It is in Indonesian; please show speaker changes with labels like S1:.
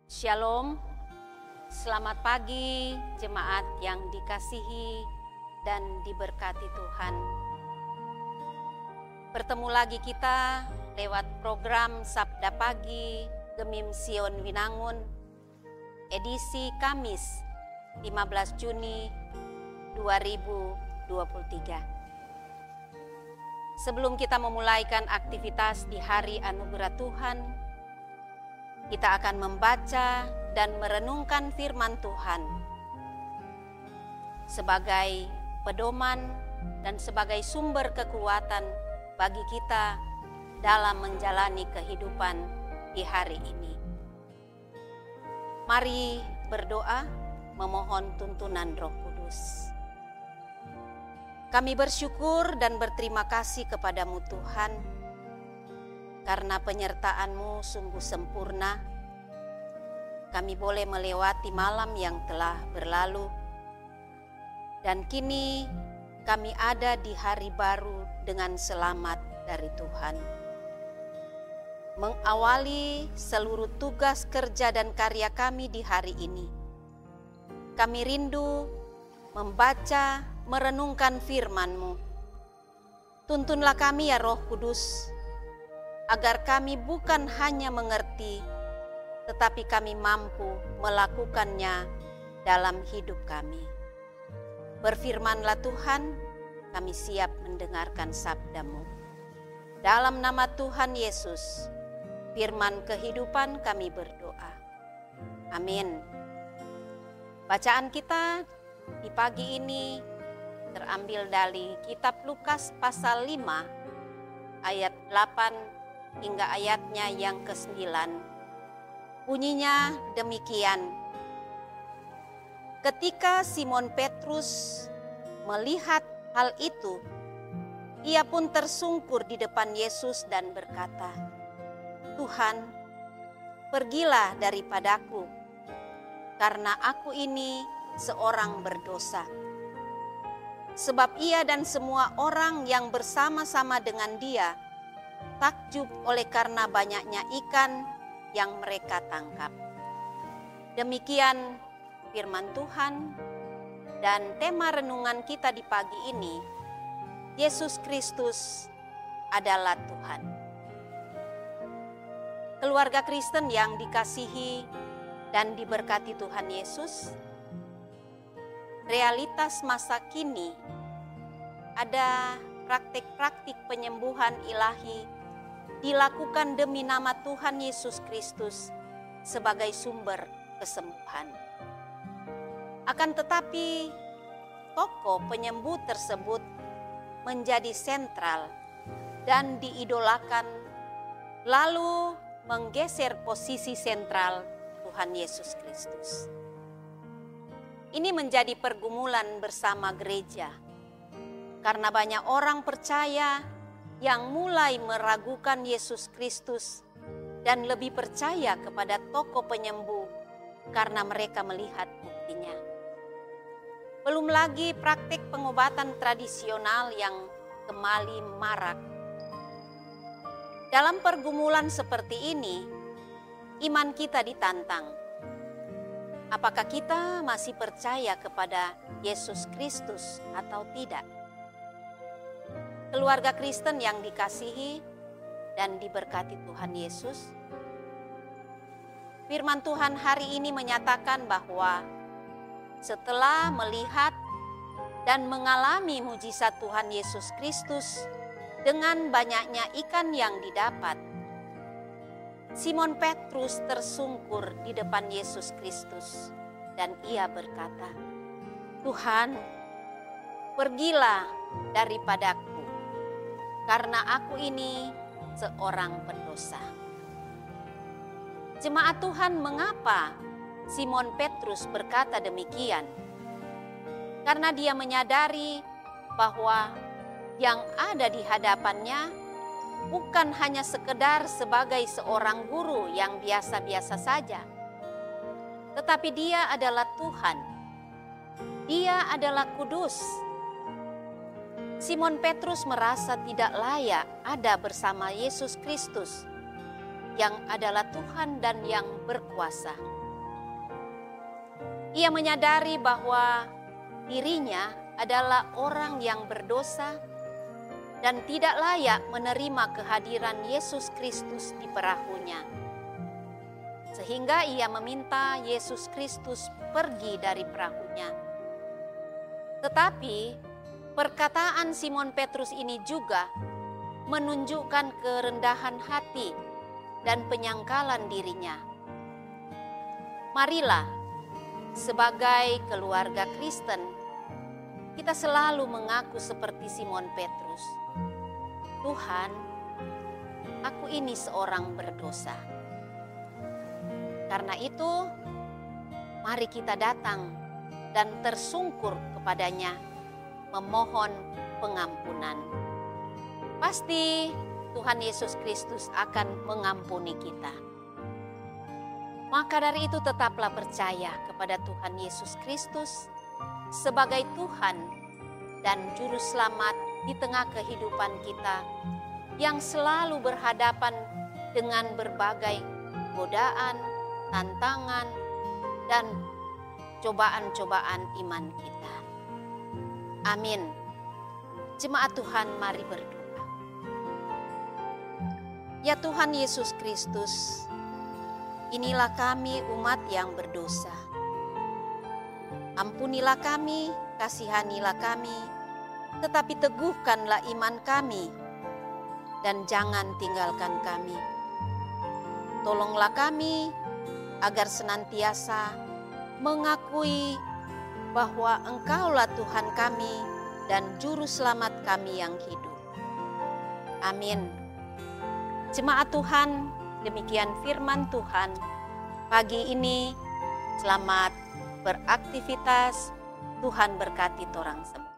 S1: Shalom, selamat pagi jemaat yang dikasihi dan diberkati Tuhan. Bertemu lagi kita lewat program Sabda Pagi Gemim Sion Winangun, edisi Kamis 15 Juni 2023. Sebelum kita memulaikan aktivitas di Hari Anugerah Tuhan, kita akan membaca dan merenungkan firman Tuhan sebagai pedoman dan sebagai sumber kekuatan bagi kita dalam menjalani kehidupan di hari ini. Mari berdoa memohon tuntunan Roh Kudus. Kami bersyukur dan berterima kasih kepadamu Tuhan, karena penyertaan-Mu sungguh sempurna. Kami boleh melewati malam yang telah berlalu, dan kini kami ada di hari baru dengan selamat dari Tuhan. Mengawali seluruh tugas kerja dan karya kami di hari ini, kami rindu membaca, merenungkan firman-Mu. Tuntunlah kami ya Roh Kudus, agar kami bukan hanya mengerti, tetapi kami mampu melakukannya dalam hidup kami. Berfirmanlah Tuhan, kami siap mendengarkan sabda-Mu. Dalam nama Tuhan Yesus, firman kehidupan kami berdoa. Amin. Bacaan kita di pagi ini terambil dari kitab Lukas pasal 5 ayat 8 hingga ayatnya yang ke-9. Bunyinya demikian. Ketika Simon Petrus melihat hal itu, ia pun tersungkur di depan Yesus dan berkata, "Tuhan, pergilah daripadaku, karena aku ini seorang berdosa." Sebab ia dan semua orang yang bersama-sama dengan dia takjub oleh karena banyaknya ikan yang mereka tangkap. Demikian firman Tuhan, dan tema renungan kita di pagi ini, Yesus Kristus adalah Tuhan. Keluarga Kristen yang dikasihi dan diberkati Tuhan Yesus, realitas masa kini ada praktik-praktik penyembuhan ilahi dilakukan demi nama Tuhan Yesus Kristus sebagai sumber kesembuhan. Akan tetapi, tokoh penyembuh tersebut menjadi sentral dan diidolakan, lalu menggeser posisi sentral Tuhan Yesus Kristus. Ini menjadi pergumulan bersama gereja, karena banyak orang percaya yang mulai meragukan Yesus Kristus dan lebih percaya kepada tokoh penyembuh karena mereka melihat buktinya. Belum lagi praktik pengobatan tradisional yang kembali marak. Dalam pergumulan seperti ini, iman kita ditantang. Apakah kita masih percaya kepada Yesus Kristus atau tidak? Keluarga Kristen yang dikasihi dan diberkati Tuhan Yesus, firman Tuhan hari ini menyatakan bahwa setelah melihat dan mengalami mujizat Tuhan Yesus Kristus dengan banyaknya ikan yang didapat, Simon Petrus tersungkur di depan Yesus Kristus dan ia berkata, "Tuhan, pergilah daripadaku, karena aku ini seorang pendosa." Jemaat Tuhan, mengapa Simon Petrus berkata demikian? Karena dia menyadari bahwa yang ada di hadapannya bukan hanya sekedar sebagai seorang guru yang biasa-biasa saja, tetapi dia adalah Tuhan. Dia adalah kudus. Simon Petrus merasa tidak layak ada bersama Yesus Kristus yang adalah Tuhan dan yang berkuasa. Ia menyadari bahwa dirinya adalah orang yang berdosa dan tidak layak menerima kehadiran Yesus Kristus di perahunya. Sehingga ia meminta Yesus Kristus pergi dari perahunya. Tetapi perkataan Simon Petrus ini juga menunjukkan kerendahan hati dan penyangkalan dirinya. Marilah, sebagai keluarga Kristen, kita selalu mengaku seperti Simon Petrus, "Tuhan, aku ini seorang berdosa." Karena itu, mari kita datang dan tersungkur kepadanya, memohon pengampunan. Pasti Tuhan Yesus Kristus akan mengampuni kita. Maka dari itu tetaplah percaya kepada Tuhan Yesus Kristus sebagai Tuhan dan Juru Selamat di tengah kehidupan kita yang selalu berhadapan dengan berbagai godaan, tantangan, dan cobaan-cobaan iman kita. Amin. Jemaat Tuhan, mari berdoa. Ya Tuhan Yesus Kristus, inilah kami umat yang berdosa. Ampunilah kami, kasihanilah kami, tetapi teguhkanlah iman kami, dan jangan tinggalkan kami. Tolonglah kami agar senantiasa mengakui bahwa Engkaulah Tuhan kami dan Juru Selamat kami yang hidup. Amin. Jemaat Tuhan, demikian firman Tuhan pagi ini. Selamat beraktivitas. Tuhan berkati torang semua.